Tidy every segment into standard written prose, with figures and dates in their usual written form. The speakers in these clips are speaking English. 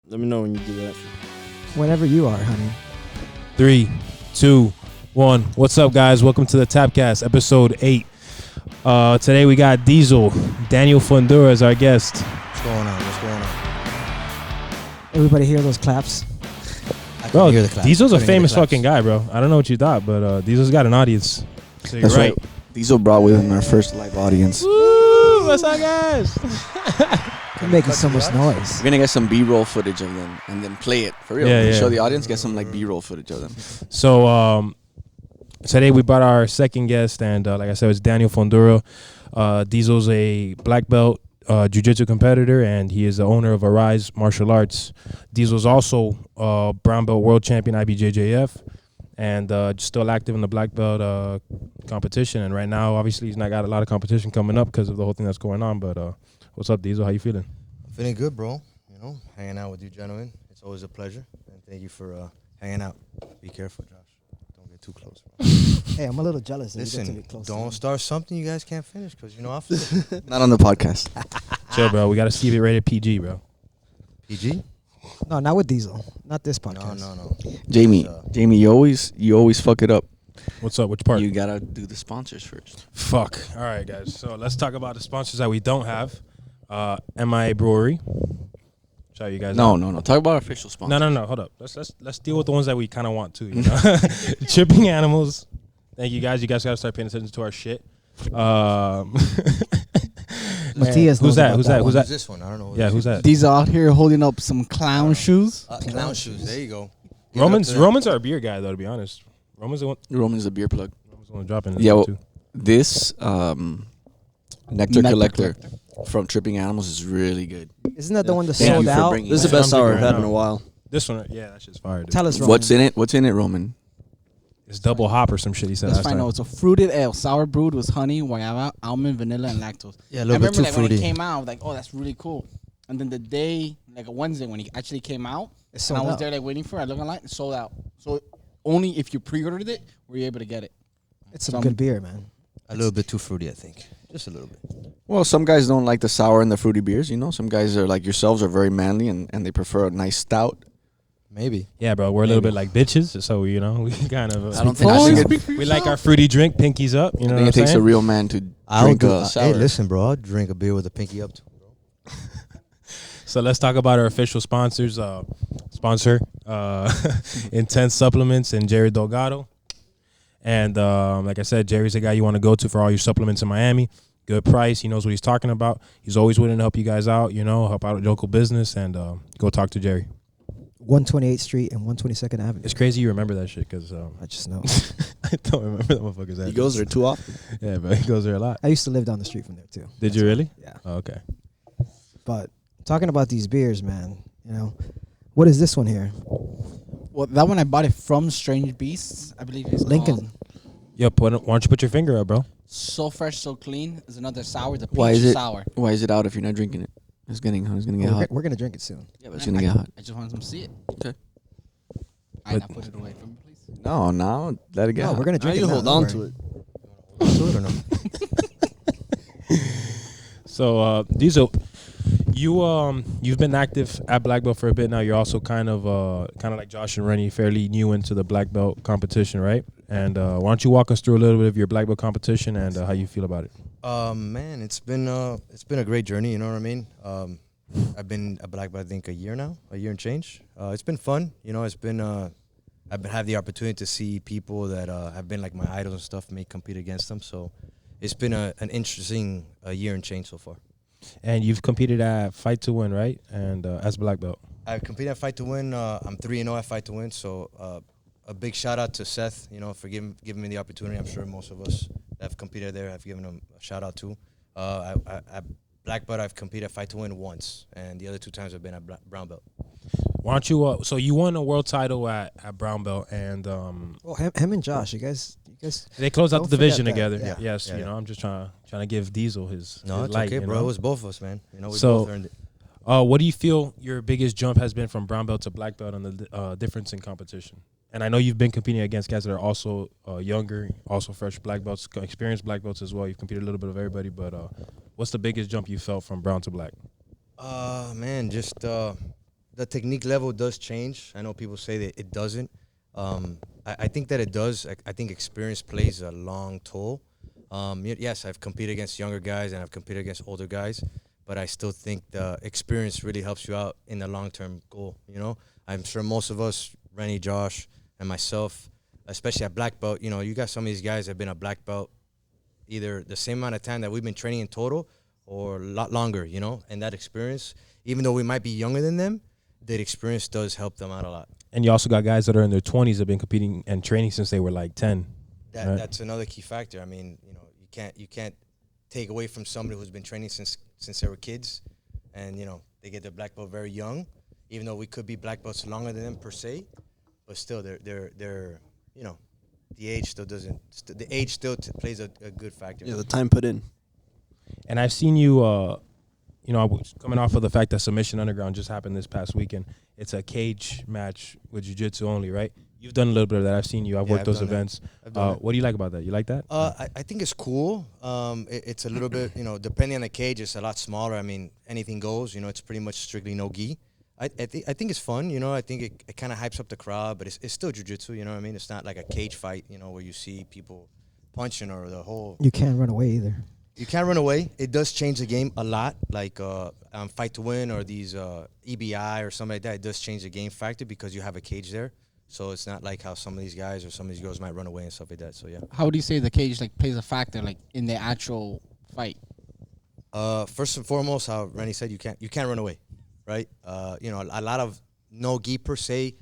Let me know when you do that. Whenever you are, honey. 3, 2, 1. What's up, guys? Welcome to the Tapcast, episode 8. Today we got Diesel. Danny Fundora as our guest. What's going on? Everybody hear those claps? I Bro, hear the claps. Diesel's a Couldn't hear the famous claps. fucking guy, bro. I don't know what you thought, but Diesel's got an audience. So you're That's right. Diesel brought with him our first live audience. Woo! What's up, guys? You're making so much noise. We're gonna get some B-roll footage of them and then play it for real. Yeah. Show the audience, get some like B-roll footage of them. So today we brought our second guest, and like I said, it's Danny Fundora. Diesel's a black belt jiu-jitsu competitor, and he is the owner of Arise Martial Arts. Diesel's also brown belt world champion Ibjjf, and still active in the black belt competition. And right now, obviously, he's not got a lot of competition coming up because of the whole thing that's going on. But what's up, Diesel? How you feeling? I'm feeling good, bro. You know, hanging out with you gentlemen. It's always a pleasure. And thank you for hanging out. Be careful, Josh. Don't get too close, bro. Hey, I'm a little jealous. That you get to Listen, be close don't start something you guys can't finish because, you know, I'll finish. Not on the podcast. Chill, bro. We got to keep it rated PG, bro. PG? No, not with Diesel. Not this podcast. No. Jamie, you always fuck it up. What's up? Which part? You gotta do the sponsors first. Fuck. All right, guys. So let's talk about the sponsors that we don't have. MIA Brewery. Shout you guys out. No. Talk about official sponsors. No. Hold up. Let's deal with the ones that we kind of want to. You know? Tripping Animals. Thank you guys. You guys gotta start paying attention to our shit. Matthias Who's knows that? about Who's that that? Who's Who's that? this one? I don't know. Yeah, who's that? These are out here holding up some clown shoes. Clown shoes. There you go. Give it up to them. Roman's our beer guy, though. To be honest, Roman's the one. Roman's a beer plug. Roman's the one dropping this Yeah, one, well, too. This Nectar Nectar Collector Collector. from Tripping Animals is really good. Isn't that the one that Thank sold you for out? bringing This that. is the best sour I've had in a while. This one, yeah, that shit's fire, dude. Tell us, Roman. What's in it? What's in it, Roman? It's double hop or some shit. He said Let's last find time. out. It's a fruited ale, sour brewed with honey, guayaba, almond, vanilla, and lactose. Yeah, a I little bit remember too like when fruity. it came out, I was like, oh, that's really cool. And then the day, like a Wednesday, when it actually came out, It and sold I was out. there like waiting for it, I looked online, it sold out. So only if you pre-ordered it, were you able to get it. It's some good beer, man. A little bit too fruity, I think. Just a little bit. Well, some guys don't like the sour and the fruity beers, you know. Some guys are like yourselves are very manly and they prefer a nice stout. Maybe. Yeah, bro, we're a little Maybe. bit like bitches, so you know we kind of. I don't think we like our fruity drink, pinkies up. You know I what think I'm it takes saying? a real man to I'll drink do. a sour. Hey, listen, bro. I'll drink a beer with a pinky up too, bro. So let's talk about our official sponsors. Sponsor Intense Supplements and Jerry Delgado. And like I said, Jerry's the guy you want to go to for all your supplements in Miami. Good price. He knows what he's talking about. He's always willing to help you guys out, you know, help out a local business, and go talk to Jerry. 128th Street and 122nd Avenue. It's crazy you remember that shit because I just know. I don't remember that motherfucker's address. He goes there too often. Yeah, but he goes there a lot. I used to live down the street from there, too. Did you really? Yeah. Oh, okay. But talking about these beers, man, you know, what is this one here? Well, that one I bought it from Strange Beasts. I believe it's Lincoln. called Yo, why don't you put your finger up, bro? So Fresh, So Clean is another sour. The peach Why is it? sour. Why is it out if you're not drinking it? It's gonna get Oh, hot. we're going to drink it soon. Yeah, but it's gonna get hot. I just want them to see it. Okay. I But- now put it away from me, please. No, let it get No, hot. we're going to drink it. you now, hold don't on to worry. it. To it or no? So Diesel, you've been active at black belt for a bit now. You're also kind of like Josh and Rennie, fairly new into the black belt competition, right? And why don't you walk us through a little bit of your black belt competition and how you feel about it? Man, it's been a great journey. You know what I mean? I've been a black belt, I think, a year and change. It's been fun. You know, I've had the opportunity to see people that have been like my idols and stuff, me compete against them. So it's been an interesting year and change so far. And you've competed at Fight to Win, right? And as black belt. I've competed at Fight to Win. I'm 3-0 at Fight to Win. So a big shout out to Seth, you know, for giving me the opportunity. I'm sure most of us that have competed there have given him a shout out too. At black belt, I've competed at Fight to Win once, and the other 2 times I've been at brown belt. Why don't you? So you won a world title at brown belt, and Well, him and Josh, you guys. they closed out Don't the division forget that. together. Yeah. Yes, Yeah, you know, I'm just trying to give Diesel his No, it's light, okay, you bro. know? It was both of us, man. You know, we So- both earned it. What do you feel your biggest jump has been from brown belt to black belt and the difference in competition? And I know you've been competing against guys that are also younger, also fresh black belts, experienced black belts as well. You've competed a little bit of everybody, but what's the biggest jump you felt from brown to black? Man, just the technique level does change. I know people say that it doesn't. I think that it does. I think experience plays a long toll. Yes, I've competed against younger guys and I've competed against older guys, but I still think the experience really helps you out in the long-term goal. You know, I'm sure most of us, Rennie, Josh, and myself, especially at black belt, you know, you got some of these guys that have been a black belt either the same amount of time that we've been training in total or a lot longer, you know, and that experience, even though we might be younger than them, that experience does help them out a lot. And you also got guys that are in their 20s that have been competing and training since they were like 10. Right? That's another key factor. I mean, you know, you can't take away from somebody who's been training since they were kids, and you know they get their black belt very young, even though we could be black belts longer than them per se, but still they're you know, the age still doesn't the age still plays a good factor. Yeah, the time put in. And I've seen you, you know, I was coming off of the fact that Submission Underground just happened this past weekend. It's a cage match with jiu-jitsu only, right? You've done a little bit of that. I've seen you. I've worked those events. What do you like about that? You like that? I think it's cool. It's a little bit, you know, depending on the cage, it's a lot smaller. I mean, anything goes. You know, it's pretty much strictly no gi. I think it's fun. You know, I think it kind of hypes up the crowd, but it's still jiu-jitsu. You know what I mean? It's not like a cage fight, you know, where you see people punching or the whole. You can't run away either. You can't run away. It does change the game a lot. Like Fight to Win or these EBI or something like that. It does change the game factor because you have a cage there. So it's not like how some of these guys or some of these girls might run away and stuff like that. So yeah. How would you say the cage like plays a factor like in the actual fight? First and foremost, how Rennie said, you can't run away, right? You know, a lot of no gi per se.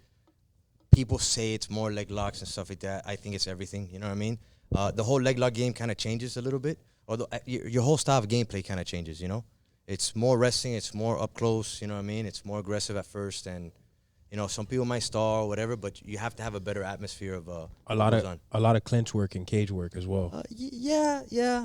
People say it's more leg locks and stuff like that. I think it's everything. You know what I mean? The whole leg lock game kind of changes a little bit. Although your whole style of gameplay kind of changes. You know, it's more wrestling. It's more up close. You know what I mean? It's more aggressive at first and. You know, some people might stall or whatever, but you have to have a better atmosphere of a lot of clinch work and cage work as well. Yeah.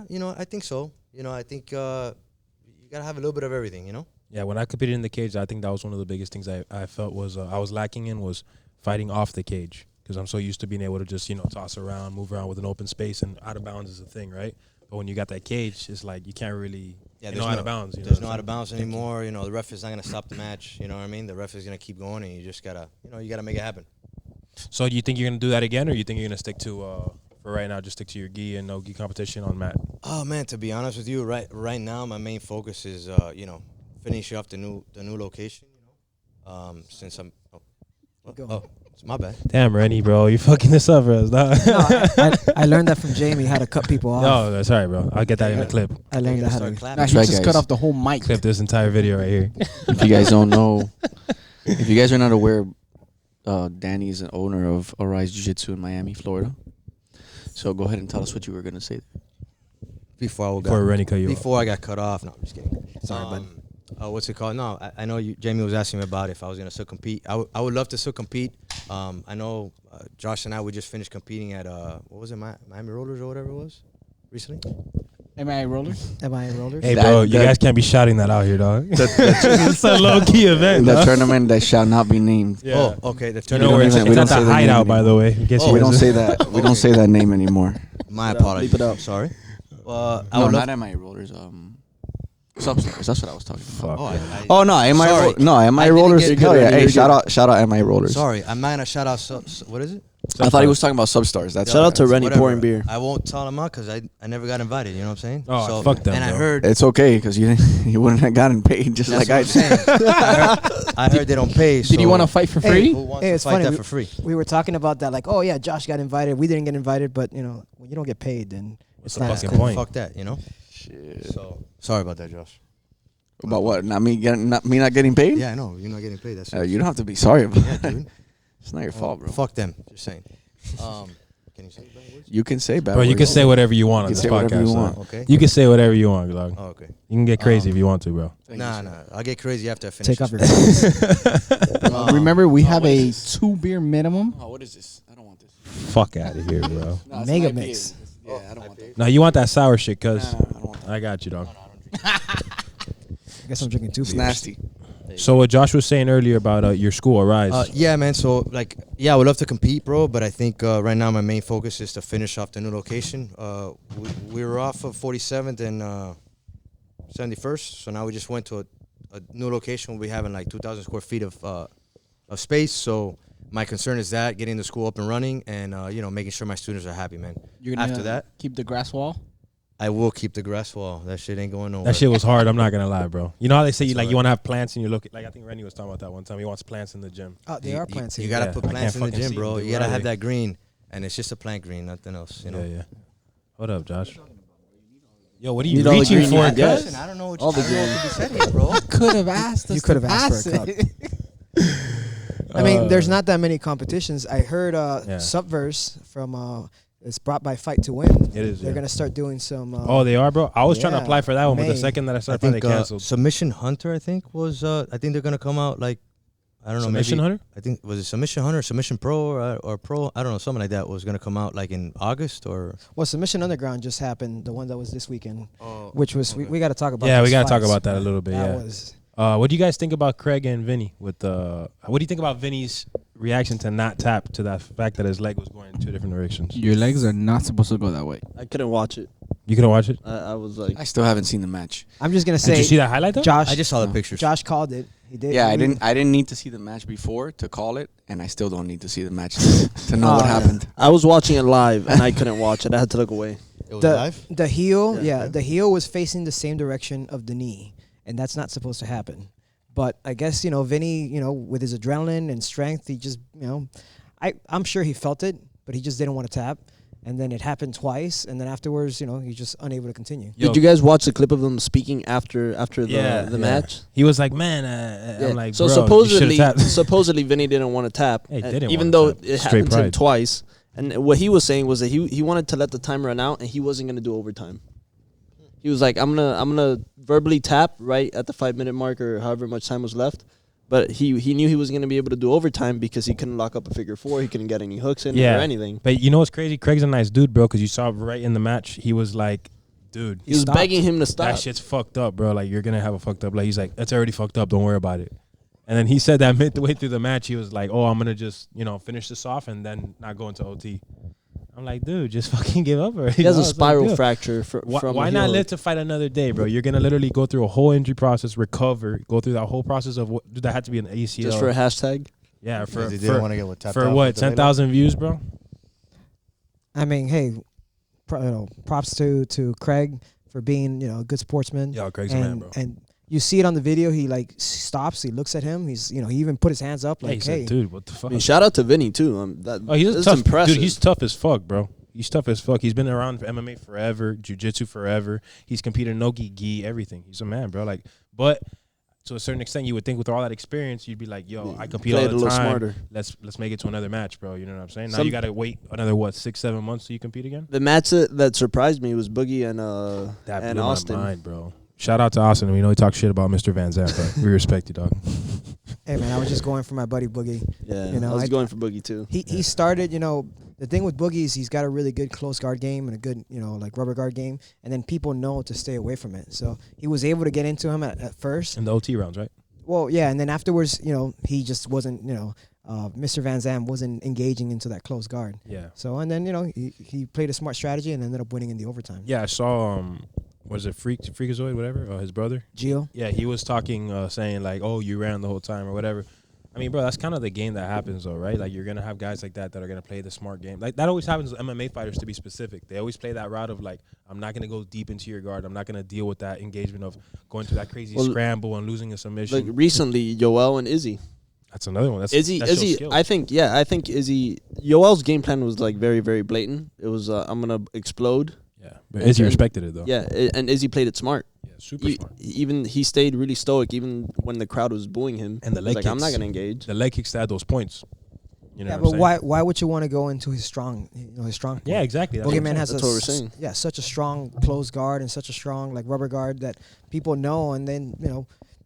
You know, I think so. You know, I think you gotta have a little bit of everything. You know. Yeah, when I competed in the cage, I think that was one of the biggest things I felt was I was lacking in was fighting off the cage because I'm so used to being able to just toss around, move around with an open space, and out of bounds is a thing, right? But when you got that cage, it's like you can't really. Yeah, there's no out of bounds. There's no out of bounds anymore. You know, the ref is not gonna stop the match. You know what I mean? The ref is gonna keep going, and you just gotta, you gotta make it happen. So, do you think you're gonna do that again, or you think you're gonna stick to, for right now, just stick to your gi and no gi competition on mat? Oh man, to be honest with you, right now, my main focus is, finishing off the new location. You know, since I'm. It's my bad. Damn, Rennie, bro, you fucking this up, bro. No, I learned that from Jamie how to cut people off. No, sorry, bro. I'll get that in the clip. I learned that how to. Nah, he just cut off the whole mic. Clip this entire video right here. If you guys don't know, if you guys are not aware, Danny's an owner of Arise Jiu-Jitsu in Miami, Florida. So go ahead and tell us what you were gonna say. Before Rennie cut you off. Before I got cut off. No, I'm just kidding. Sorry, bud. What's it called? No, I know Jamie was asking me about if I was going to still compete. I would love to still compete. I know Josh and I, we just finished competing at, what was it, Miami Rollers or whatever it was recently? MIA Rollers? MIA Rollers? Hey, bro, you guys can't be shouting that out here, dog. It's a low-key event. The tournament that shall not be named. Yeah. Oh, okay. The You know tournament. where it's at the hideout, by the way. We don't say that. We don't say that name anymore. My apologies. Leave it up. Sorry. No, not MIA Rollers. Substars. That's what I was talking about. Fuck. Oh no, MIA Sorry. MIA Rollers. get- Hell yeah! Hey, You're shout out MIA Rollers. Sorry, I'm not going to shout out. What is it? I thought he was talking about Substars. That's Shout out to Rennie Whatever. pouring beer. I won't tell him out because I never got invited. You know what I'm saying? Oh, fuck them, And I bro. heard. It's okay because you wouldn't have gotten paid just That's like I what I'm did. saying. I heard they don't pay. Did you want to fight for free? Who wants Hey, to it's fight funny. that for free? We were talking about that, like, oh yeah, Josh got invited. We didn't get invited, but when you don't get paid, then What's it's the not fucking cool. point? Fuck that, you know. Shit. So sorry about that, Josh. About what? Not me not getting paid? Yeah, I know you're not getting paid. That's You don't have to be sorry about yeah, that. dude. It's not your fault, bro. Fuck them. Just saying. Can you say bad words? You can say bad Bro, you can words. say whatever you want on You this can say whatever podcast. you so want. Okay. You can say whatever you want, dog. Oh, okay. You can get crazy if you want to, bro. Nah. I'll get crazy after I finish. Take off your this. Remember, we have a 2 beer minimum. Oh, what is this? I don't want this. Fuck out of here, bro. Mega mix. Yeah, I don't want that. Now you want that sour shit, cuz I don't want that. I got you, dog. I guess I'm drinking 2 It's beers. nasty. So what Josh was saying earlier about your school, Arise. Yeah, man. So I would love to compete, bro. But I think right now my main focus is to finish off the new location. We were off of 47th and 71st, so now we just went to a new location. We'll be having like 2,000 square feet of space. So my concern is that getting the school up and running and making sure my students are happy, man. You're gonna After that, keep the grass wall. I will keep the grass wall. That shit ain't going nowhere. That shit was hard. I'm not gonna lie, bro. You know how they say It's you hard. want to have plants and you look like I think Rennie was talking about that one time. He wants plants in the gym. Oh, they are plants You here. gotta Yeah, put I plants in can't the fucking gym, see bro. them, You gotta dude. have that green, and it's just a plant green, nothing else. You know. Yeah. What up, Josh? Yo, what are you Need all the reaching green you for? can get. cuz? Listen, I don't know what All the could be said here, bro. Could have asked us. You could have asked for a cup. I mean, there's not that many competitions. I heard Subverse from it's brought by Fight to Win. It is. They're Yeah. gonna start doing some. Oh, they are, bro. I was trying to yeah, apply for that one, but the May. second that I I started, they think canceled. Submission Hunter. I think was. I think they're gonna come out like. I don't know. Submission maybe, Hunter? I think was it Submission Hunter, Submission Pro, or Pro. I don't know. Something like that was gonna come out like in August or. Well, Submission Underground just happened. The one that was this weekend, Oh, which was we got to talk about. Yeah, we those got to talk fights. about that a little bit. That Yeah. was. What do you guys think about Craig and Vinny? What do you think about Vinny's reaction to not tap to that fact that his leg was going in two different directions? Your legs are not supposed to go that way. I couldn't watch it. You couldn't watch it? I was like, I still haven't seen the match. I'm just gonna Did you say, see that highlight though? Josh. I just saw the No. pictures. Josh called it. He did. Yeah, I mean, I didn't need to see the match before to call it, and I still don't need to see the match to know what yeah. happened. I was watching it live and I couldn't watch it. I had to look away. It was The live. the heel, Yeah. the heel was facing the same direction of the knee, and that's not supposed to happen. But I guess Vinny, with his adrenaline and strength, he just, I'm sure he felt it, but he just didn't want to tap. And then it happened twice, and then afterwards, he's just unable to continue. Yo. Did you guys watch the clip of them speaking after the Yeah, match? He was like, man, Yeah. I'm like, so bro, supposedly, you should've tapped. supposedly Vinny didn't want to tap, Hey, and didn't even wanna though tap. it Straight happened to him pride. twice. And what he was saying was that he wanted to let the time run out, and he wasn't going to do overtime. He was like, I'm gonna verbally tap right at the 5-minute mark or however much time was left. But he knew he wasn't going to be able to do overtime because he couldn't lock up a figure four. He couldn't get any hooks in or anything. But you know what's crazy? Craig's a nice dude, bro, because you saw right in the match, he was like, dude, He was stopped. begging him to stop. that shit's fucked up, bro. Like, you're going to have a fucked up. Like, he's like, that's already fucked up. Don't worry about it. And then he said that midway through the match, he was like, oh, I'm going to just, finish this off and then not go into OT. I'm like, dude, just fucking give up already. He has a It's like, spiral dude, fracture Why, from why a not heel. live to fight another day, bro? You're going to literally go through a whole injury process, recover, go through that whole process of what, dude, that had to be an ACL. Just for a hashtag? yeah, for, Because they didn't for, want to get what tapped for out what, with the leg 10,000 views, bro? I mean, hey, props to Craig for being a good sportsman. Yo, Craig's a man, and bro. and you see it on the video. He stops. He looks at him. He's he even put his hands up Yeah, he like, said, hey. dude, what the fuck? I mean, shout out to Vinny, too. Oh, he's a that's tough impressive. dude. He's tough as fuck, bro. He's tough as fuck. He's been around for MMA forever, jiu-jitsu forever. He's competed in no-gi, gi, everything. He's a man, bro. Like, but to a certain extent, you would think with all that experience, you'd be like, yo, I compete Play all it a the little time. smarter. Let's make it to another match, bro. You know what I'm saying? Now Some- you got to wait another, 6-7 months till you compete again? The match that surprised me was Boogie and That and blew Austin. my mind, bro. Shout out to Austin. We know he talks shit about Mr. Van Zandt, but we respect you, dog. Hey man, I was just going for my buddy Boogie. Yeah, I I was going for Boogie, too. He started, the thing with Boogie is he's got a really good close guard game and a good, like rubber guard game, and then people know to stay away from it. So he was able to get into him at first. In the OT rounds, right? Well, yeah, and then afterwards, he just wasn't, Mr. Van Zandt wasn't engaging into that close guard. Yeah. So and then he played a smart strategy and ended up winning in the overtime. Yeah, I saw, was it Freakazoid, whatever, his brother? Gio. Yeah, he was talking, saying like, "Oh, you ran the whole time" or whatever. I mean, bro, that's kind of the game that happens, though, right? Like, you're gonna have guys like that are gonna play the smart game. Like that always happens with MMA fighters, to be specific. They always play that route of like, I'm not gonna go deep into your guard. I'm not gonna deal with that engagement of going through that crazy scramble and losing a submission. Like recently, Yoel and Izzy. That's another one. That's Izzy, that shows Izzy. skill. I think Izzy. Yoel's game plan was like very, very blatant. It was I'm gonna explode. Yeah, but Izzy respected it though. Yeah, and Izzy played it smart. Yeah, super smart. Even he stayed really stoic, even when the crowd was booing him. And the He was leg like, I'm not kicks. gonna engage. The leg kicks to add those points. You know Yeah, what I'm but saying? why would you want to go into his strong, his strong point? Yeah, exactly. That's what I'm Boogeyman has That's what we're saying. such a strong close guard and such a strong like rubber guard that people know, and then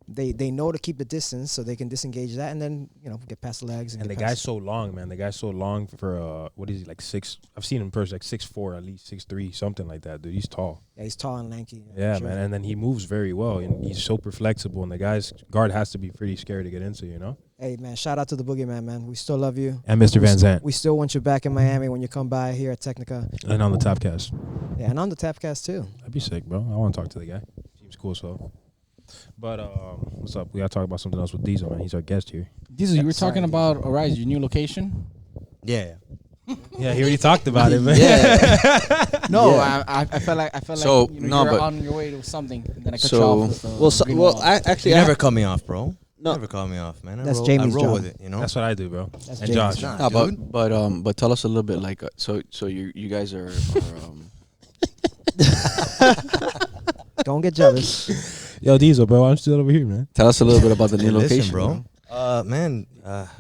they know to keep the distance so they can disengage that and then get past the legs. And the get guy's past. so long, man. The guy's so long for what is he, like 6? I've seen him in person, like 6'4", at least 6'3", something like that, dude. He's tall. Yeah, he's tall and lanky. Yeah, sure. man. And then he moves very well, and he's super flexible. And the guy's guard has to be pretty scary to get into, you know. Hey man, shout out to the Boogeyman, man. We still love you. And Mr. Van Zandt, We still want you back in Miami when you come by here at Technica. and on the Tapcast. Yeah, and on the Tapcast too. That'd be sick, bro. I want to talk to the guy. Seems cool, so. But what's up? We gotta talk about something else with Diesel, man. He's our guest here. Diesel, you were talking about Arise, your new location. Yeah. Yeah, he already talked about it, man. No, Yeah. I felt like So, you no, you're but- on your way to something, and then I cut So- you off. With the green wall. I actually You I- never cut me off, bro. No. Never cut me off, man. That's I Jamie's roll job. with it, you know. That's what I do, bro. That's And James. Josh. Nah, No, dude. but tell us a little bit like so you guys are Don't get jealous. Yo, Diesel, bro, I'm still over here, man. tell us a little bit about the new Hey, listen, location, bro. Man,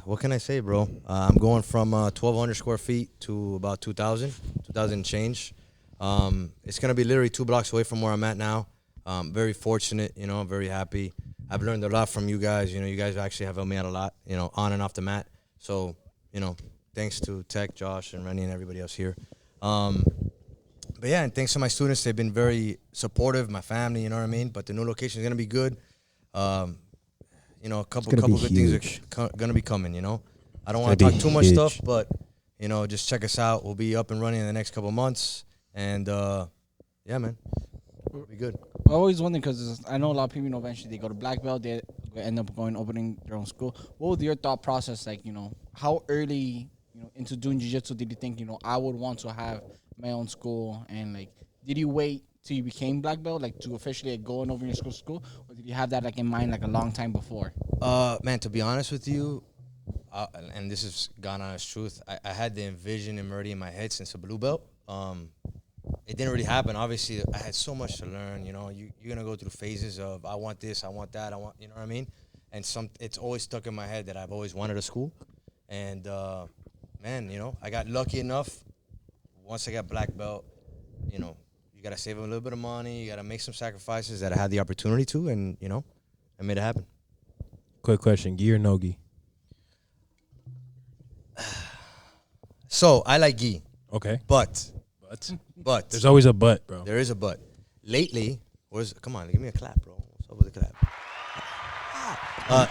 what can I say, bro? I'm going from 1,200 square feet to about 2,000 and change. It's gonna be literally 2 blocks away from where I'm at now. Very fortunate, you know. I'm very happy. I've learned a lot from you guys. You know, you guys actually have helped me out a lot, you know, on and off the mat. So, you know, thanks to Tech, Josh, and Rennie, and everybody else here. But yeah, and thanks to my students, they've been very supportive. My family, you know what I mean. But the new location is gonna be good. You know, a couple gonna be good things huge. are gonna be coming. You know, I don't want It's to gonna talk be too much huge. stuff, but you know, just check us out. We'll be up and running in the next couple months, and yeah, man, we'll be good. I always wonder because I know a lot of people, you know, eventually they go to black belt, they end up opening their own school. What was your thought process like? You know, how early, you know, into doing jiu-jitsu did you think, you know, I would want to have my own school? And like, did you wait till you became black belt, like to officially like, go and open your school, or did you have that like in mind like a long time before? Man, to be honest with you, and this is God honest truth, I had the envision already in my head since a blue belt. It didn't really happen. Obviously, I had so much to learn. You know, you're gonna go through phases of I want this, I want that, I want, you know what I mean. And it's always stuck in my head that I've always wanted a school. And man, you know, I got lucky enough. Once I got black belt, you know, you gotta save a little bit of money. You gotta make some sacrifices that I had the opportunity to, and you know, I made it happen. Quick question: gi or no gi? So I like gi, Okay, but there's always a but, bro. there is a but. Lately, come on, give me a clap, bro. What's up with the clap?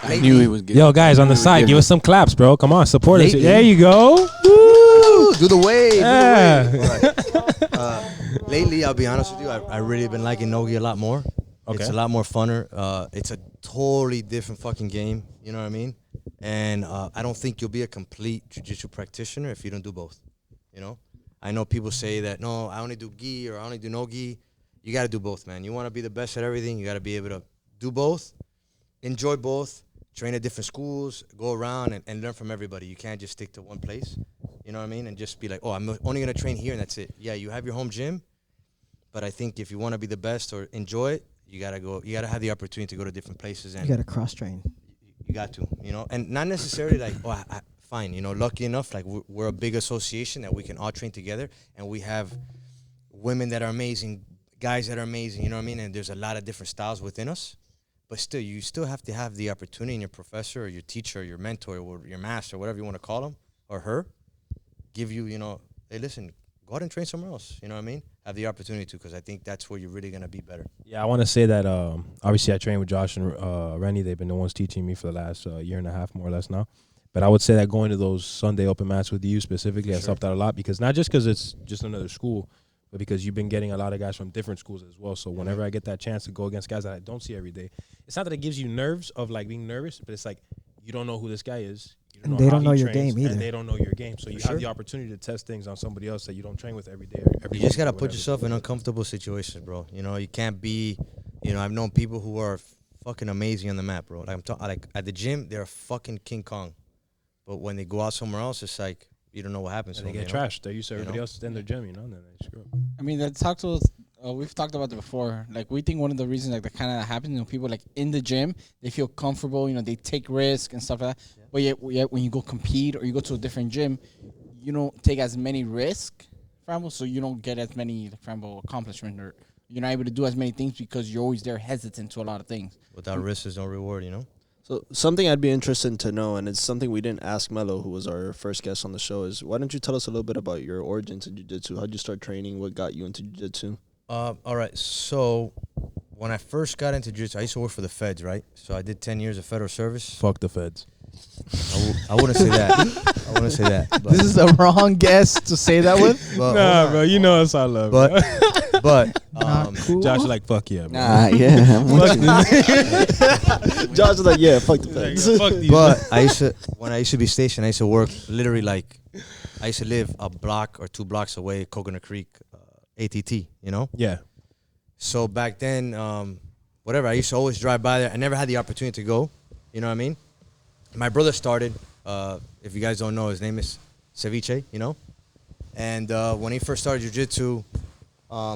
I knew he was good. Yo, guys on the side, give us some claps, bro. Come on, support us. Lately- There you go. Woo! Do the wave. Yeah. Do the wave. All right. Lately, I'll be honest with you, I really been liking Nogi a lot more. Okay. It's a lot more funner. It's a totally different fucking game. You know what I mean? And I don't think you'll be a complete jiu-jitsu practitioner if you don't do both. You know? I know people say that, no, I only do gi or I only do no gi. You got to do both, man. You want to be the best at everything, you got to be able to do both, enjoy both, train at different schools, go around and learn from everybody. You can't just stick to one place. You know what I mean? And just be like, oh, I'm only going to train here and that's it. Yeah, you have your home gym, but I think if you want to be the best or enjoy it, you got to go. You got to have the opportunity to go to different places. And You got to cross train. you got to, you know, and not necessarily like, oh, fine, you know, lucky enough, like we're a big association that we can all train together, and we have women that are amazing, guys that are amazing, you know what I mean? And there's a lot of different styles within us, but still, you still have to have the opportunity, and your professor or your teacher or your mentor or your master, whatever you want to call him or her, give you, you know, hey, listen, go out and train somewhere else, you know what I mean? Have the opportunity to, because I think that's where you're really going to be better. Yeah, I want to say that obviously I train with Josh and Rennie. They've been the ones teaching me for the last year and a half, more or less now. But I would say that going to those Sunday open mats with you specifically has helped out a lot, because not just because it's just another school, but because you've been getting a lot of guys from different schools as well. So whenever I get that chance to go against guys that I don't see every day, it's not that it gives you nerves of like being nervous, but it's like you don't know who this guy is. You And know they how don't he know your trains, game either. And they don't know your game. So you For have sure. the opportunity to test things on somebody else that you don't train with every day. Or every You just week or gotta put whatever. yourself in uncomfortable situations, bro. You know, you can't be. You know, I've known people who are fucking amazing on the mat, bro. Like I'm talking, like at the gym, they're fucking King Kong, but when they go out somewhere else, it's like you don't know what happens. And they to them, get you know? trashed. They're used to everybody else in their gym, you know, and then they screw up. I mean, that's talked to us. We've talked about it before. Like, we think one of the reasons like that kind of happens, you know, people like in the gym, they feel comfortable. You know, they take risks and stuff like that. Yeah. But yet, when you go compete or you go to a different gym, you don't take as many risks, for example, so you don't get as many, for example, accomplishment, or you're not able to do as many things because you're always there hesitant to a lot of things. Without risk, there's no reward. You know. So something I'd be interested to know, and it's something we didn't ask Melo, who was our first guest on the show, is why don't you tell us a little bit about your origins in jiu-jitsu? How'd you start training? What got you into jiu-jitsu? All right. So when I first got into jiu-jitsu, I used to work for the feds, right? So I did 10 years of federal service. Fuck the feds. I wouldn't say that. I wouldn't say that. But, This is the wrong guest to say that with. but, Nah, bro, you know us, I love. But But Not cool. Josh is like, fuck yeah, bro. Nah, yeah. I'm with you. Josh is like, yeah, fuck the Like, feds. fuck these. But when I used to be stationed, I used to work literally like, I used to live a block or 2 blocks away, Coconut Creek, ATT, you know? Yeah. So back then, whatever, I used to always drive by there. I never had the opportunity to go, you know what I mean? My brother started, if you guys don't know, his name is Ceviche, you know? And when he first started jiu-jitsu,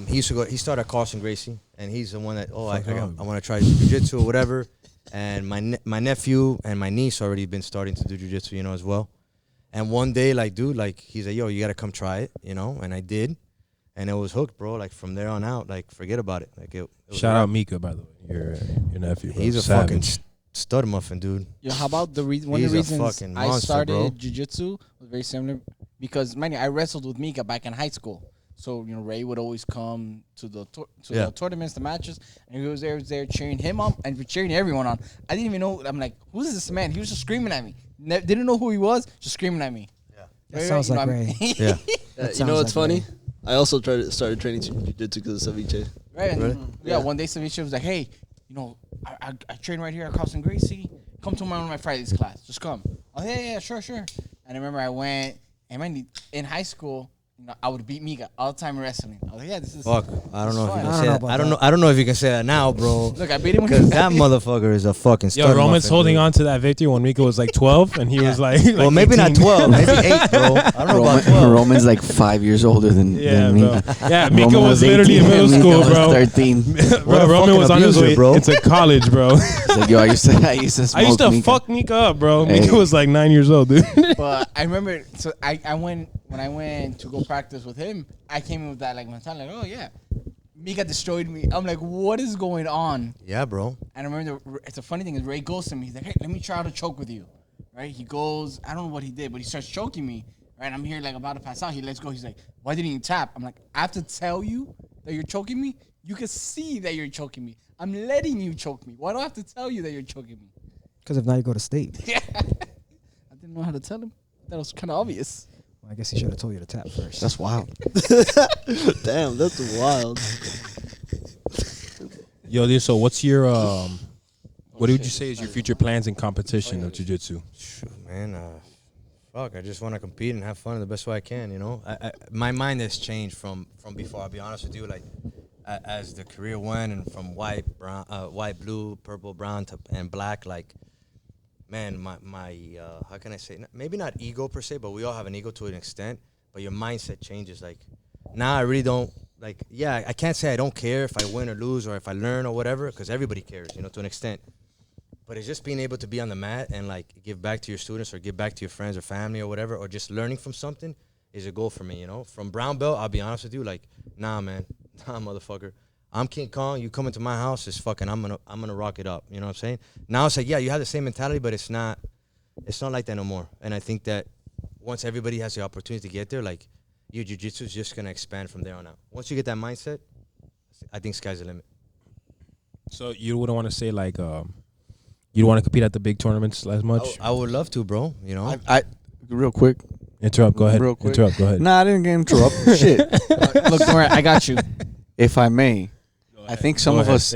he started at Carlson Gracie, and he's the one that, I want to try jiu-jitsu or whatever. And my nephew and my niece already been starting to do jiu-jitsu, you know, as well. And one day, like, dude, like, he's like, yo, you got to come try it, you know? And I did. And it was hooked, bro. Like, from there on out, like, forget about it. Like, it was Shout out Mika, by the way, your nephew. Bro. He's a Savage. fucking stud muffin, dude. Yo, how about the reason? One of He's the a reasons fucking I monster, started bro. jiu-jitsu was very similar because, man, I wrestled with Mika back in high school. So, you know, Ray would always come to the the tournaments, the matches, and he was there cheering him on and cheering everyone on. I didn't even know. I'm like, who's this man? He was just screaming at me. Didn't know who he was, just screaming at me. Yeah. That sounds like Ray. Yeah. You know what's funny? I also started training jiu-jitsu because of Ceviche. Right. And Really? yeah, one day Ceviche was like, hey, you know, I train right here at Carlson Gracie. Come to one of my Fridays class. Just come. Oh, yeah, sure. And I remember I went, and in high school, you know, I would beat Mika all the time in wrestling. I was like, yeah, this is Fuck. I don't know if you fun. can I say don't that. know I don't about know. I don't know if you can say that now, bro. Look, I beat him when Because that motherfucker is a fucking stud. Yo, Roman's muffin, holding dude. on to that victory when Mika was like 12, and he was like, Well, maybe 18. not 12, maybe 8, bro. I don't know about 12. Roman's like 5 years older than me. bro. Yeah, Mika Roman was literally 18, in middle Mika school, was bro. 13. What a Bro, Roman fucking was on his abuser, way bro. into college, bro. He's like, yo, I used to smoke I used to Mika. fuck Mika up, bro. Hey. Mika was like 9 years old, dude. But I remember, so I went, when I went to go practice with him, I came in with that like mentality, like, oh yeah, Mika destroyed me. I'm like, what is going on? Yeah, bro. And I remember, it's a funny thing is Ray goes to me, he's like, hey, let me try how to choke with you, right? He goes, I don't know what he did, but he starts choking me, right? I'm here like about to pass out. He lets go. He's like, why didn't you tap? I'm like, I have to tell you that you're choking me? You can see that you're choking me. I'm letting you choke me. Why do I have to tell you that you're choking me? Because if not, you go to state. Yeah. I didn't know how to tell him. That was kind of obvious. Well, I guess he should have told you to tap first. That's wild. Damn, that's wild. Yo, dude, so what's your, what would you say is your future plans in competition of jiu-jitsu? Shoot, man. Fuck, I just want to compete and have fun in the best way I can, you know? My mind has changed from before, I'll be honest with you. Like, as the career went and from white, blue, purple, brown, and black, like, man, my how can I say? Maybe not ego per se, but we all have an ego to an extent. But your mindset changes. Like, now I really don't, like, yeah, I can't say I don't care if I win or lose or if I learn or whatever, because everybody cares, you know, to an extent. But it's just being able to be on the mat and, like, give back to your students or give back to your friends or family or whatever, or just learning from something is a goal for me, you know? From brown belt, I'll be honest with you, like, nah, man. Nah, motherfucker. I'm King Kong. You come into my house, it's fucking, I'm gonna rock it up. You know what I'm saying? Now it's like, yeah, you have the same mentality, but it's not like that no more. And I think that once everybody has the opportunity to get there, like, your jiu-jitsu is just gonna expand from there on out. Once you get that mindset, I think sky's the limit. So you wouldn't want to say, like, you don't want to compete at the big tournaments as much? I would love to, bro. You know? I real quick. Interrupt, go ahead. Real quick. Interrupt, go ahead. Nah, I didn't get interrupted. Shit. Look, don't worry, I got you. If I may, I think some of us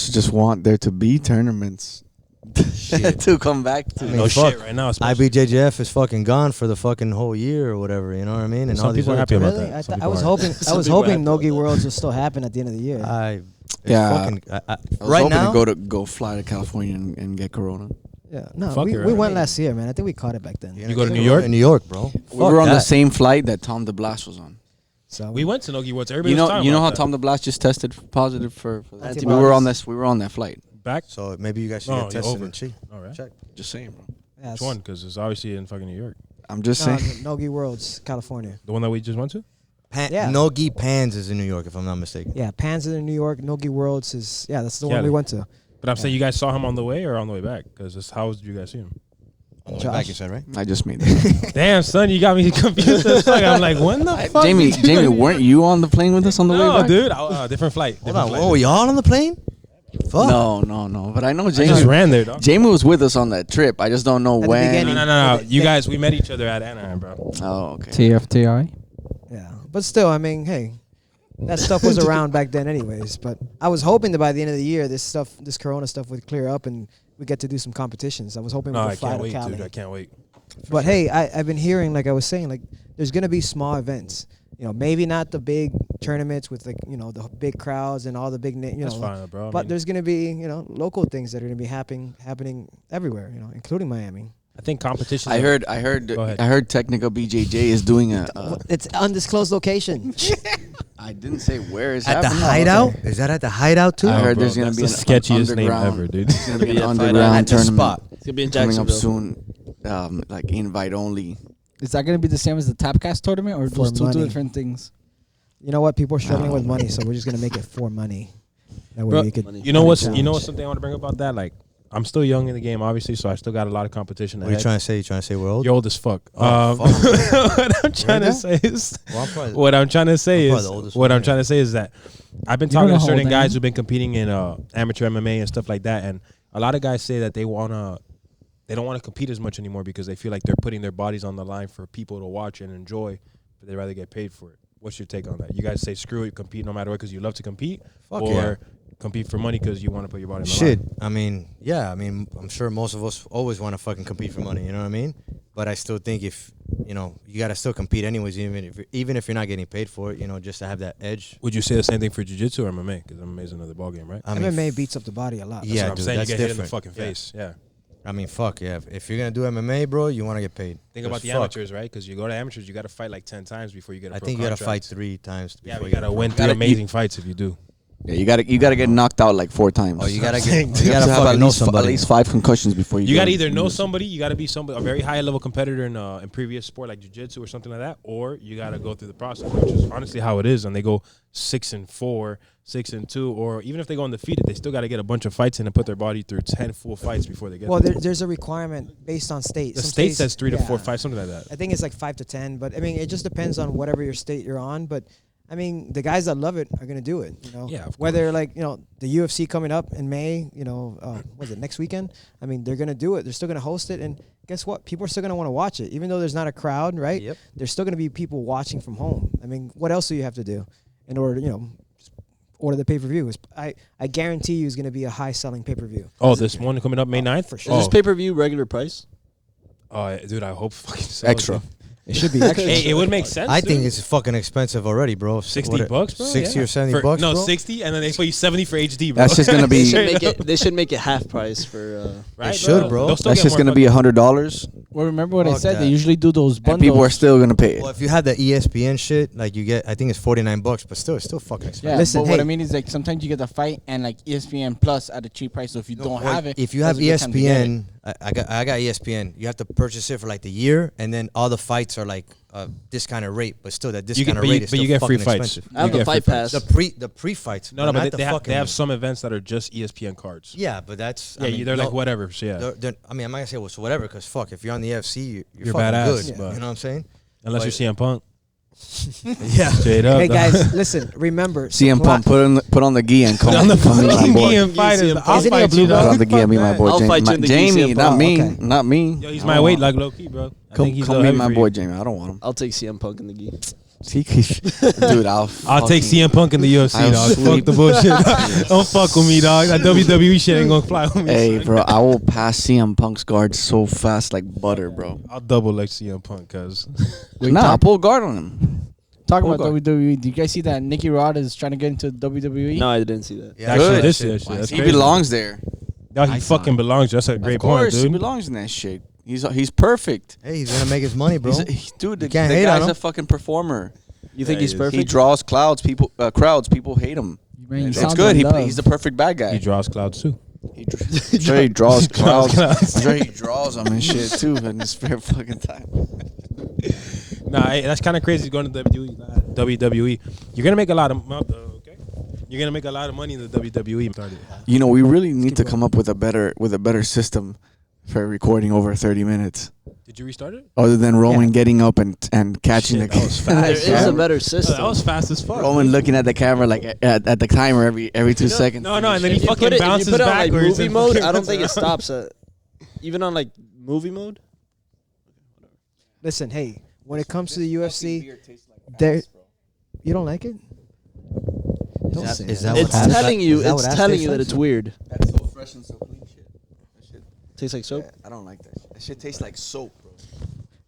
just want there to be tournaments to come back to. No fuck. shit right now. especially. IBJJF is fucking gone for the fucking whole year or whatever. You know what I mean? And Some all these people are other happy about tournaments. that. I, Some I was people hoping Some people are happy Nogi about Worlds will still happen at the end of the year. It's Yeah. fucking, I was right hoping now, to go fly to California and get Corona. Yeah, no, Fuck we it, right? went last year, man. I think we caught it back then. You go to New York? In New York, bro. We were on Fuck the that. same flight that Tom DeBlas was on. So We went to Nogi Worlds. Everybody You was know, talking you know how about Tom DeBlas just tested positive for that. Antibodies. We were on that flight. that. Back? So maybe you guys should No, get you're tested over. and see. All right. Check. Just saying, bro. yeah, Which one? Because it's obviously in fucking New York. I'm just No, saying. Nogi Worlds, California. The one that we just went to? Yeah. Nogi Pans is in New York, if I'm not mistaken. Yeah, Pans in New York. Nogi Worlds is that's the one Cali. we went to. But I'm saying you guys saw him on the way or on the way back? Because how did you guys see him? On the way Josh. back, you said, right? I just made that. Damn, son, you got me confused as fuck. I'm like, when the fuck? Jamie, did you- Jamie, weren't you on the plane with us on the way No, back? dude. Different flight. Hold Different on. flight. Oh, y'all on the plane? Fuck. No. But I know I just Jamie. ran there, dog. Jamie was with us on that trip. I just don't know At the when. beginning. No. You guys, we met each other at Anaheim, bro. Oh, okay. TFTI. Yeah, but still, I mean, hey, that stuff was around back then, anyways. But I was hoping that by the end of the year, this Corona stuff would clear up and we get to do some competitions. I was hoping No, we I could fly can't to wait, Cali. dude. I can't wait. But hey, I've been hearing, like I was saying, like there's gonna be small events. You know, maybe not the big tournaments with like the big crowds and all the big That's fine, bro. But there's gonna be local things that are gonna be happening everywhere. Including Miami. I think competition. I heard Go ahead. I heard Technical BJJ is doing a. It's undisclosed location. I didn't say where is At the happening. hideout? Is that at the hideout too? I heard bro, there's gonna that's be the an sketchiest name underground- ever, dude. It's gonna be an Yeah, fight underground at the tournament spot. It's gonna be in coming up Jacksonville. soon. Like invite only. Is that going to be the same as the Tapcast tournament, or For those two money. different things? You know what? People are struggling No. with money, so we're just gonna make it for money. That way Bro, we could. money. You know what's challenge. something I want to bring up about that? Like, I'm still young in the game, obviously, so I still got a lot of competition What are you ahead. trying to say? You trying to say we're old? You're old as fuck. Oh, fuck. What I'm trying to Really? say is, Well, I'm probably- what I'm trying to say I'm probably is, the oldest what one I'm trying to say is that I've been You don't talking know to how certain old I am. guys who've been competing in amateur MMA and stuff like that, and a lot of guys say that they don't want to compete as much anymore because they feel like they're putting their bodies on the line for people to watch and enjoy, but they'd rather get paid for it. What's your take on that? You guys say screw it, compete no matter what because you love to compete, Fuck or yeah. compete for money because you want to put your body on the Shit. line? I mean, yeah. I mean, I'm sure most of us always want to fucking compete for money. You know what I mean? But I still think if you gotta still compete anyways, even if you're not getting paid for it, just to have that edge. Would you say the same thing for jiu-jitsu or MMA? Because MMA is another ballgame, right? I mean, MMA beats up the body a lot. That's yeah, what I'm dude, saying. that's You get hit in the different. fucking Yeah. face. Yeah. I mean, fuck yeah. If you're gonna do MMA, bro, you want to get paid. Think about Because the fuck, amateurs, right? Because you go to amateurs, you got to fight like 10 times before you get a I pro think you gotta contract. fight 3 times. Yeah, before you got to win 3 gotta- amazing fights if you do. Yeah, you gotta get knocked out like 4 times. Oh, you gotta I'm saying, get. dude. You gotta have fucking know at somebody. least 5 concussions before you. You got to get either know in. somebody, you got to be somebody, a very high level competitor in previous sport like jiu-jitsu or something like that, or you got to go through the process, which is honestly how it is. And they go 6-4, 6-2, or even if they go undefeated, they still got to get a bunch of fights in and put their body through 10 full fights before they get Well, there. there's a requirement based on state. The Some state states- says 3 to 4 yeah. fights, something like that. I think it's like 5 to 10, but I mean, it just depends on whatever your state you're on. But I mean, the guys that love it are gonna do it. Yeah, of Whether course. like the UFC coming up in May, was it next weekend? I mean, they're gonna do it. They're still gonna host it, and guess what? People are still gonna want to watch it, even though there's not a crowd, right? Yep. There's still gonna be people watching from home. I mean, what else do you have to do in order to just order the pay-per-view? I guarantee you, is gonna be a high-selling pay-per-view. Oh, this one coming up May 9th? For Is sure. this pay-per-view regular price? Oh, dude, I hope fucking sells, Extra. dude. It should be extra. Hey, it would make sense. I think dude. it's fucking expensive already, bro. $60, bro. 60 yeah. or 70 For- bucks, No, bro. 60, and then they put you 70 for HD, bro. That's just gonna They be. should make it. They should make it half price for. right, They should, bro. They'll still That's get just more gonna be fucking- $100, Well, remember what I Fuck said? They that. usually do those and bundles. people are still gonna pay it. Well, if you have the ESPN shit, like you get, I think it's $49, but still, it's still fucking expensive. Yeah, Listen, but what hey. I mean is like sometimes you get the fight and like ESPN Plus at a cheap price. So if you don't Well, have it, if you have that's a good time to get it. ESPN, I got ESPN. You have to purchase it for like the year, and then all the fights are like discounted rate, but still that You get, discounted but rate you, is but still you get free fucking fights. expensive. I have You the get free fight fights. pass. The pre-fights. No, but but not they the have, fucking. they have some events that are just ESPN cards. Yeah, but that's. Yeah, I mean, they're no, like whatever. So yeah, I mean, I'm not gonna say well, so whatever, because fuck, if you're on the FC, you're You're fucking badass, good. but- You know what I'm saying? unless but- you're CM Punk. Yeah. Straight up. Hey dog. guys, listen. Remember, CM Punk put on the gi and come on the come be my fucking boy. gi and fight CM us. Punk. I'll Isn't he a fight blue you, belt? Put dog. on the gi and be my boy. I'll Jamie. fight you in the gi, Jamie, CM not Punk. me, Okay. not me. Yo, he's I my don't weight, want like low key, bro. I Come, think he's come a be heavy my for boy, you. Jamie. I don't want him. I'll take CM Punk in the gi. Dude, I'll fucking- take CM Punk in the UFC, I'll dog. Fuck sleep. the bullshit. Don't fuck with me, dog. That WWE shit ain't gonna fly with me. Hey, son. bro, I will pass CM Punk's guard so fast like butter, bro. I'll double like CM Punk, cuz. I'll pull guard on him. Talk Oh, about God. WWE. Do you guys see that Nicky Rod is trying to get into WWE? No, I didn't see that. Yeah, Actually, Good. this shit. That's He crazy. belongs there. Dog, he I fucking saw it. belongs. That's a great Of course, point, he dude. belongs in that shit. He's perfect. Hey, he's gonna make his money, bro. Dude, the can't hate on guy's him. a fucking performer. You think Yeah, he's he is. perfect? He draws crowds. People hate him. Man, you It's sound good. in love. He's the perfect bad guy. He draws clouds too. I'm sure he draws crowds. clouds. I'm sure he draws them and shit too in his spare fucking time. Nah, hey, that's kind of crazy going to WWE. You're gonna make a lot of okay. You're gonna make a lot of money in the WWE. You know, we really need to come up with a better system for recording over 30 minutes. Did you restart it? Other than Roman getting up and catching Shit, the that was camera. fast. There is a Camera. better Oh, system. that was fast as fuck. Roman looking at the camera like at the timer every 2 seconds. No, and then If he you fucking put it, bounces if you put it on like backwards. movie and mode, fucking I don't runs think it around. stops at even on like movie mode. Listen, hey, when it comes to the UFC, there, you don't like it? Don't say is that. that It's what ass- telling you. is that It's what ass telling tastes you that like? it's weird. That's so fresh and so clean shit. That shit. Tastes like soap. I don't like that. That shit tastes like soap, bro.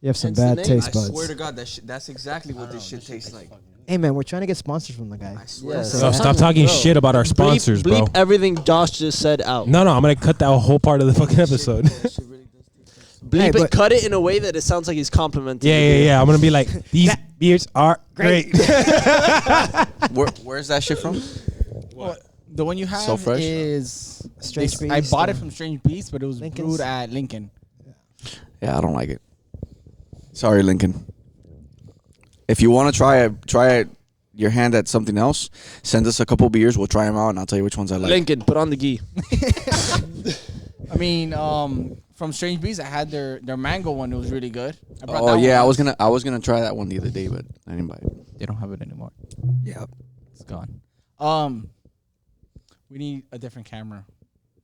You have some Hence the bad name. taste I buds. swear to God, that's exactly what this shit tastes like. Hey man, we're trying to get sponsors from the guy. I swear. Yes. to So God. stop talking Bro. shit about our sponsors, bleep, bro. bleep everything Josh just said out. No, I'm gonna cut that whole part of the fucking episode. Bleep Hey, it. but- Cut it in a way that it sounds like he's complimenting. Yeah, the yeah, beer. yeah. I'm gonna be like, these beers are great. Where's that shit from? The one you have So fresh? is Strange I Beast bought it and from Strange Beast, but it was Lincoln's? brewed at Lincoln. Yeah, I don't like it. Sorry, Lincoln. If you want to try your hand at something else, send us a couple beers. We'll try them out, and I'll tell you which ones I like. Lincoln, put on the gi. I mean, from Strange Beast, I had their mango one. It was really good. I brought Oh that yeah, one. I was gonna try that one the other day, but I didn't buy it. They don't have it anymore. Yeah. It's gone. We need a different camera.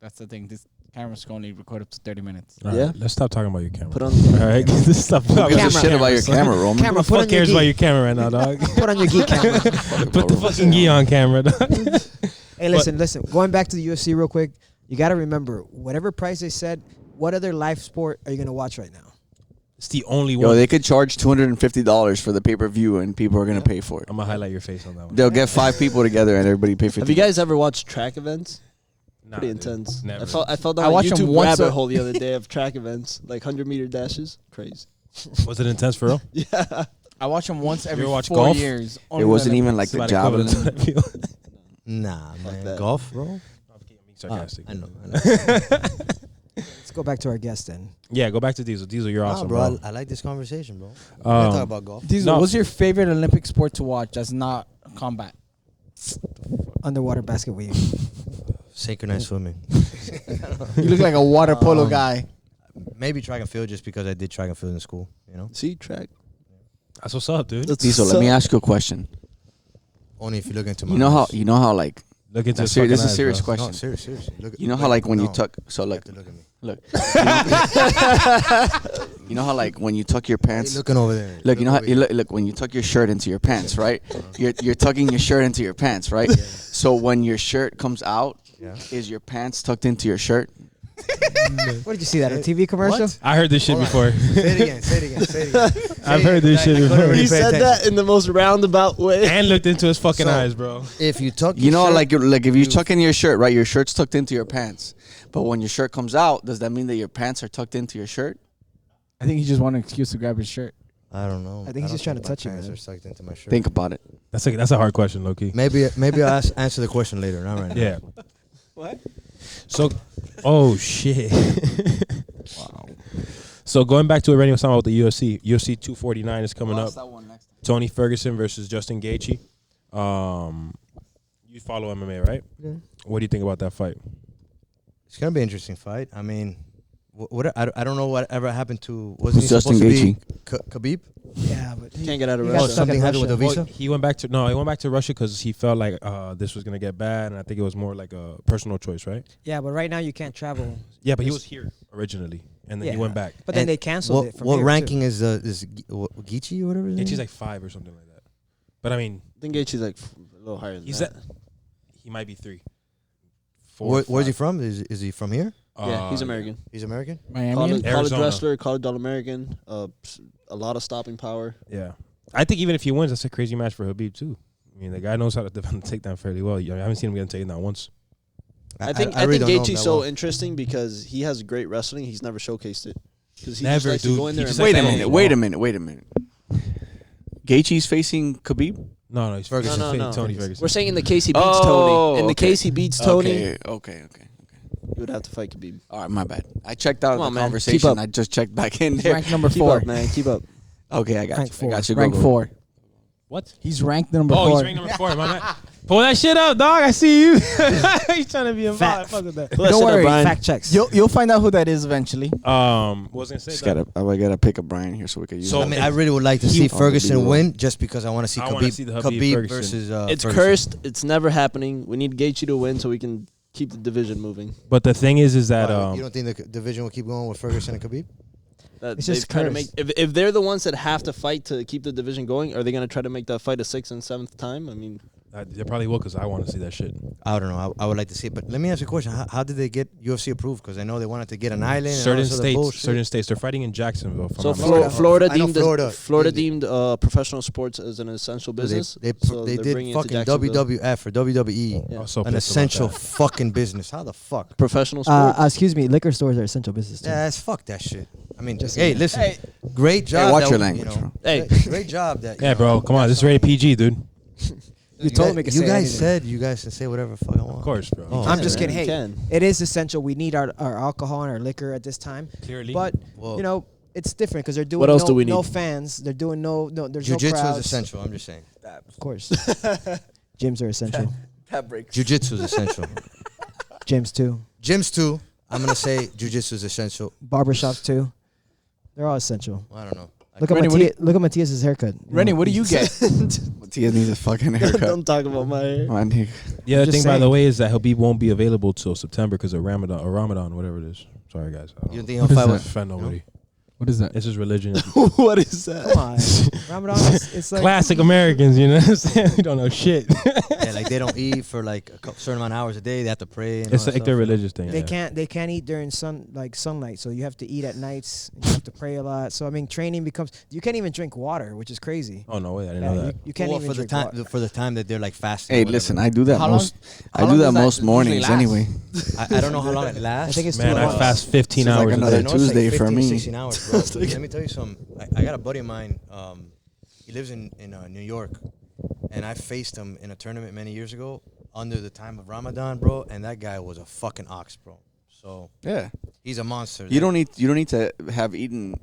That's the thing. This camera's can only record up to 30 minutes. All right, Yeah. let's stop talking about your camera. Put on. All right, just stop talking Who gives a Camera. shit about your son. camera, Roman? Camera, Who the put fuck on your cares gi. about your camera right now, dog? Put on your geek camera. Put the fucking gi on camera, dog. Hey, listen. Going back to the UFC real quick, you got to remember, whatever price they said, what other live sport are you going to watch right now? It's the only Yo, one. they could charge $250 for the pay-per-view, and people are gonna pay for it. I'm gonna highlight your face on that one. They'll get 5 people together, and everybody pay 50. Have you guys ever watched track events? Nah, Pretty dude. intense. Never. I fell I down a watched them YouTube once rabbit a- hole the other day of track events, like 100-meter dashes. Crazy. Was it intense for real? Yeah. I watch them once every ever watch 4 golf? years. It Only wasn't when even like It's the about javelin. equivalent to that, I feel. Nah, man. that. Golf, bro. I'm being sarcastic. I know. Let's go back to our guest then. Yeah, go back to Diesel. Diesel, you're Nah, awesome, bro. bro. I like this conversation, bro. We're gonna talk about golf. Diesel, No. what's your favorite Olympic sport to watch that's not combat? Underwater basket weave. Synchronized swimming. You look like a water polo guy. Maybe track and field, just because I did track and field in school. You know, See, track. That's what's up, dude. That's Diesel, let me ask you a question. only if you look into my. You know how eyes. like Look into this his is a fucking serious eyes, bro. question. No, seriously. Look, You know how like when you no, tuck so you like have to look at me. look. You know how like when you tuck your Hey, pants. looking over there. Look, you know how over you here. look when you tuck your shirt into your pants, right? You're tucking your shirt into your pants, right? So when your shirt comes out, Yeah. is your pants tucked into your shirt? What did you see that? A TV commercial? What? I heard this shit Hold before. Say it again. Say it again. Say it again. I've heard this shit before. He said that in the most roundabout way. And looked into his fucking So- eyes, bro. If you tuck, You know, your like shirt, like if you tuck in your shirt, right? Your shirt's tucked into your pants. But when your shirt comes out, does that mean that your pants are tucked into your shirt? I think he just wanted an excuse to grab his shirt. I don't know. I think he's just trying to my touch you, pants man. are sucked into my shirt. Think about it. That's a hard question, Loki. Maybe I'll answer the question later. Not right now. Yeah. What? So, oh shit. Wow. So going back to already, I was talking about the UFC. UFC 249 is coming up. That one next. Tony Ferguson versus Justin Gaethje. You follow MMA, right? Yeah. What do you think about that fight? It's gonna be an interesting fight. I mean, I don't know whatever happened to. Wasn't Who's he Justin supposed to be Gaethje? Khabib? Yeah, but Can't get out of he got Russia. stuck in Something happened with the Russia. visa. He went back to Russia because he felt like this was gonna get bad, and I think it was more like a personal choice, right? Yeah, but right now you can't travel. Yeah, but he was here originally, and then he Yeah. went back. But then And they canceled it from What here, ranking too. is Geechee or whatever? his name Gaethje's is? like 5 or something like that. But I mean, I think Gaethje's like a little higher than he's that. he might be 3. 4, Where's he 5. from? Is he from here? Yeah, he's American. He's American. Miami. College Arizona. wrestler, college All-American. A lot of stopping power. Yeah, I think even if he wins, that's a crazy match for Habib too. I mean, the guy knows how to defend the takedown fairly well. I haven't seen him get taken down once. I think really don't know him Gaethje's that so well. interesting because he has great wrestling. He's never showcased it. Because he Never, just likes dude. to go in there He and just Wait a like minute. that. Wait a minute. Gaethje's facing Khabib. No, he's Ferguson. No. Tony Ferguson. We're saying in the case he beats Oh, Tony. In the okay. case he beats Tony, Okay. he would have to fight Khabib. All right, my bad. I checked out Come of on, the man. Keep conversation. up. I just checked back in He's there. ranked number Keep 4. up, man. Keep up. Okay, I got Rank you. 4. I got you. Rank Go. 4. What? He's ranked number Oh, 4. he's ranked number 4. My man. Pull that shit up, dog. I see you. He's trying to be involved. Fuck with that. Pull that Don't shit up, worry. Brian. Fact checks. You'll find out who that is eventually. What was I gonna say? Just that? I gotta pick a Brian here so we can use. So, that. I mean, I really would like to He- see Oh, Ferguson Khabib. win, just because I want to see I wanna Khabib, see the Khabib Ferguson. versus. It's Ferguson. cursed. It's never happening. We need Gaethje to win so we can keep the division moving. But the thing is that Why, you don't think the division will keep going with Ferguson and Khabib? It's They've just tried to cursed. make if they're the ones that have to fight to keep the division going, are they going to try to make that fight a 6th and 7th time? I mean, They probably will because I want to see that shit. I don't know. I would like to see it. But let me ask you a question. How did they get UFC approved? Because I know they wanted to get an island. And Certain all this other states, bullshit. certain states. They're fighting in Jacksonville. if I'm So not Florida. mistaken. Florida I know deemed Florida. deemed professional sports as an essential business. They so they're did bringing it to fucking Jacksonville. WWF or WWE. Yeah. I was so An pissed about essential that. fucking business. How the fuck? Professional sports. Excuse me, liquor stores are essential business too. Yeah, it's fuck that shit. I mean, Just hey, saying. listen. Hey. Great job. Hey, watch that your we- language, you know, Hey. great job that. Yeah, bro. Come on. This is rated PG, dude. You told me we could You say guys anything. said you guys can say whatever the fuck I want. Of course, bro. Oh. I'm just man, kidding. you Hey, can. it is essential. We need our alcohol and our liquor at this time. Clearly. But Well, you know, it's different because they're doing What else no, do we no need? fans. They're doing no. There's no jiu-jitsu crowds. is essential. I'm just saying. Of course, gyms are essential. That breaks. Jiu-jitsu is essential. Gyms too. Gyms too. I'm gonna say jiu-jitsu is essential. Barbershops too. They're all essential. I don't know. Look at Rennie, look at Matthias's haircut. You Rennie, know, what do you get? Tia needs a fucking haircut. Don't talk about my hair. My nigga. The other just thing, by the saying. way, is that Habib won't be available till September because of Ramadan, whatever it is. Sorry, guys. I You don't think don't he'll know. fight Not with? offend nobody. What is that? It's just religion. What is that? Come on, Ramadan. It's like Classic Americans, you know what I'm saying? We don't know shit. Yeah, like they don't eat for like a certain amount of hours a day. They have to pray. And It's all that like their stuff. religious thing. they yeah. can't eat during sunlight. So you have to eat at nights. And you have to pray a lot. So I mean, training becomes. You can't even drink water, which is crazy. Oh, no way. I didn't Yeah, know that. you can't Well, even for the drink time water. for the time that they're like fasting. Hey, or whatever. listen, I do that How long- most. how I long do that does that most usually mornings last? anyway. I don't know how long it I lasts. think it's Man, 2 I hours. fast 15 This is like hours. another I know it's Tuesday like for 15, me. 16 hours, bro. Let me tell you something. I got a buddy of mine. He lives in New York, and I faced him in a tournament many years ago under the time of Ramadan, bro. And that guy was a fucking ox, bro. So Yeah. he's a monster. You don't need to have eaten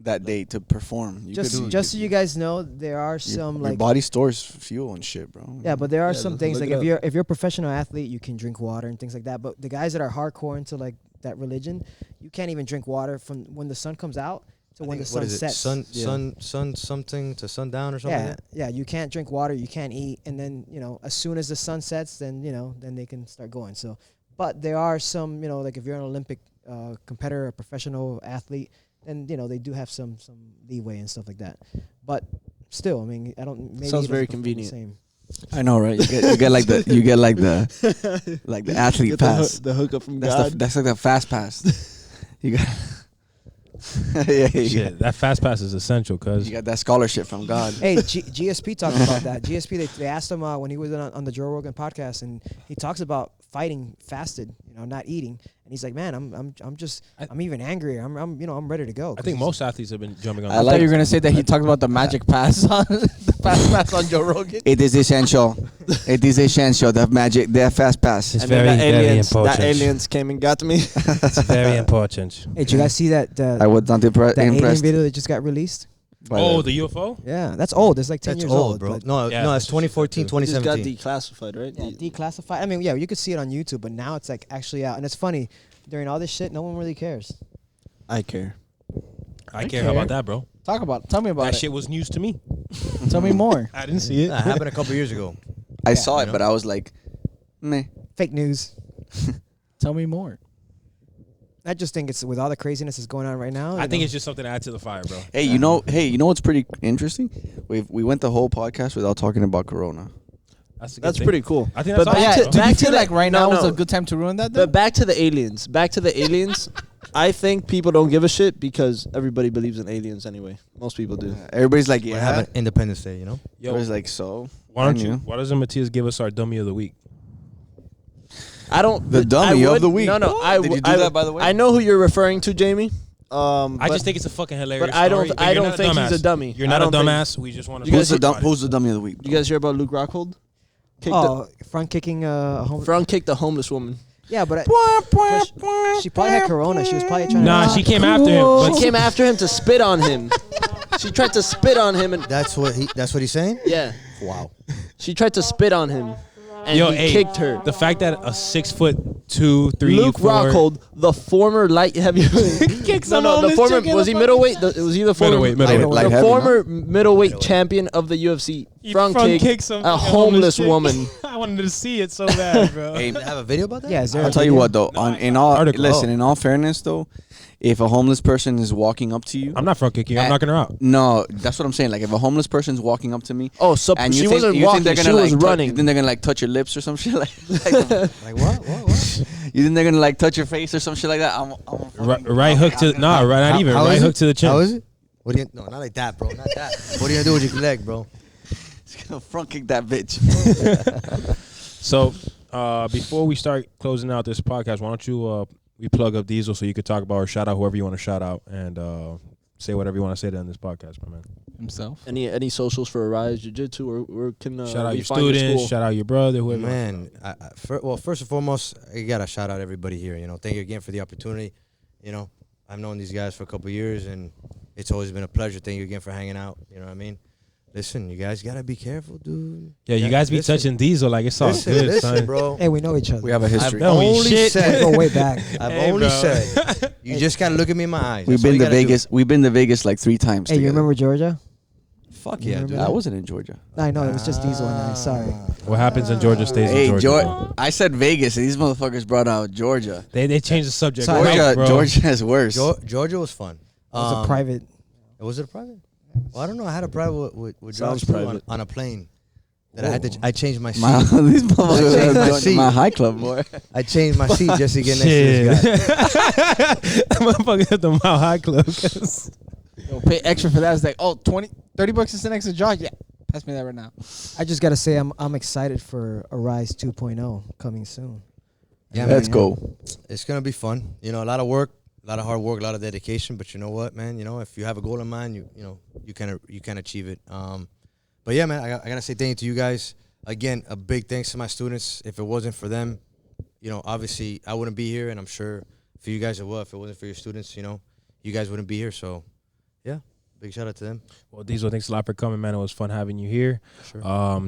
that day to perform. You Just could, so you guys know, there are some your like body stores fuel and shit, bro. yeah, but there are Yeah, some look things like it up. if you're a professional athlete, you can drink water and things like that. But the guys that are hardcore into like that religion, you can't even drink water from when the sun comes out to when the sun what is it? sets. Sun something to sundown or something. Yeah, like that? yeah. You can't drink water. You can't eat, and then as soon as the sun sets, then then they can start going. So, but there are some like if you're an Olympic competitor, a professional athlete, then they do have some leeway and stuff like that. But still, I mean, I don't. Maybe Sounds it very doesn't perform the convenient. same. I know, right? You get like the athlete Get pass. the hookup from That's God. that's like the fast pass. You got yeah, you Shit, that fast pass is essential, cuz. got that scholarship from God. Hey, GSP talked about that. GSP, they asked him when he was on the Joe Rogan podcast, and he talks about fighting fasted, not eating, and he's like, man, I'm even angrier. I'm ready to go. I think most athletes have been jumping on I I that. thought you were gonna say that he talked about the magic pass on the fast pass on Joe Rogan. It is essential. It is essential. The fast pass. It's And then very, very important. The aliens came and got me. It's very important. Hey, did you guys see that I was not that alien impressed. video that just got released? by Oh, the- the UFO? Yeah, that's old. It's like 10 That's years old, bro. but- No, Yeah, no, that's it's 2014, just got It just got 2017. declassified, right? Yeah, declassified. I mean, yeah, you could see it on YouTube, but now it's like actually out. And it's funny, during all this shit, no one really cares. I care. I care. How about that, bro? Tell me about That it. shit was news to me. Tell me more. I didn't see it. That happened a couple years ago. I saw you it, know? but I was like, meh. Fake news. Tell me more. I just think it's with all the craziness that's going on right now. I think it's just something to add to the fire, bro. Hey, you know what's pretty interesting? We went the whole podcast without talking about Corona. That's, a good That's thing. pretty cool. I think But that's back awesome, to- bro. Do you back feel the- like right no, now is no. a good time to ruin that? Then? But back to the aliens. I think people don't give a shit because everybody believes in aliens anyway. Most people do. Everybody's like, What yeah. happened? Independence Day, you know? Yo, Everybody's like, so. why don't I you? knew. Why doesn't Matthias give us our dummy of the week? I don't. The dummy I of would- the week. No, no. What? I Did you would- do I that, would- by the way? I know who you're referring to, Jamie. I but- just think it's a fucking hilarious but I don't- story, I you're don't not a think he's a dumbass. dummy. You're I not a don't think- dumbass. We just want to. You Who's guys- who's the dummy of the week? You guys hear about Luke Rockhold? front kicking a home. Front kicked a homeless woman. Yeah, but she probably had corona. She was probably trying Nah, to. she came after him. But She came after him to spit on him. She tried to spit on him and That's what he's saying? yeah, Wow. she tried to spit on him and Yo, he hey, kicked her. The fact that a 6'2", 3, Luke 4 Rockhold, the former light heavyweight. Kicks no, some no, the homeless former chick in was the he fucking- middleweight? Was he the former Middleweight. Light the heavy, former middleweight champion of the UFC? He Front front kick kicked some a fucking homeless chick. woman. I wanted to see it so bad, bro. Hey, Have a video about that? Yeah, is there I'll a tell you video? what though. In all Article. listen, in all fairness though, if a homeless person is walking up to you, I'm not front kicking. I'm knocking her out. no, that's what I'm saying. Like if a homeless person's walking up to me, Oh, so and she you think, wasn't you walking. think they're She gonna was like running. you think they're gonna like touch your lips or some shit like Like what? you think they're gonna like touch your face or some shit like that? Right hook to not even How right is hook it? to the chin. How is it? What do you? No, not like that, bro. Not that. What are you gonna do with your leg, bro? Just gonna front kick that bitch. So before we start closing out this podcast, why don't you we plug up Diesel so you could talk about or shout out whoever you want to shout out and say whatever you want to say to end this podcast, my man. Himself. Any socials for Arise Jiu-Jitsu or can Shout out we your find your students, school? shout out your brother, whoever. Man, well, first and foremost, I gotta shout out everybody here. You know, thank you again for the opportunity. You know, I've known these guys for a couple of years, and it's always been a pleasure. Thank you again for hanging out. You know what I mean? Listen, you guys gotta be careful, dude. Yeah, you guys be listen. touching Diesel like it's all good, Listen, son. bro. Hey, we know each other. We have a history. No, we only shit. said, Go way back. I've Hey, only bro. said, you just gotta look at me in my eyes. We've That's all been you to gotta do. Vegas. We've been to Vegas like 3 times. Hey, you together. remember Georgia? Fuck You yeah, remember dude. I wasn't in Georgia. I know it was just Diesel and I. Sorry. What happens in Georgia stays Hey, in Georgia. I said Vegas, and these motherfuckers brought out Georgia. They changed the subject. Sorry. quick, Georgia, bro. Georgia is worse. Georgia was fun. It was a private. Was it a private? Well, I don't know. I had a private with Sounds George too private. on a plane. That I had to. I changed my seat. These motherfuckers changed my are going to seat. my high club, boy. I changed my seat just to get next to this guy. That motherfucker at the Mile High Club. Yo, pay extra for that. It's like, oh, 20, 30 bucks to sit next to Josh. Yeah, pass me that right now. I just gotta say I'm excited for Arise 2.0 coming soon. Yeah, Let's man. go. It's gonna be fun. You know, a lot of work, a lot of hard work, a lot of dedication. But you know what, man? You know, if you have a goal in mind, you can achieve it. But yeah, man, I gotta say thank you to you guys again. A big thanks to my students. If it wasn't for them, you know, obviously I wouldn't be here, and I'm sure for you guys it would. If it wasn't for your students, you know, you guys wouldn't be here. So, yeah, big shout out to them. Well, Diesel, thanks a lot for coming, man. It was fun having you here. Sure.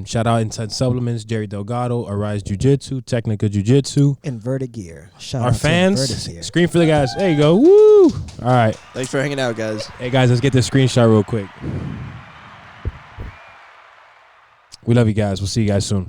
Shout out Inside Supplements, Jerry Delgado, Arise Jiu-Jitsu, Technica Jiu-Jitsu. Inverted gear. Shout Our out to Inverted fans, Gear. screen for the guys. There you go. Woo! All right. Thanks for hanging out, guys. Hey, guys, let's get this screenshot real quick. We love you guys. We'll see you guys soon.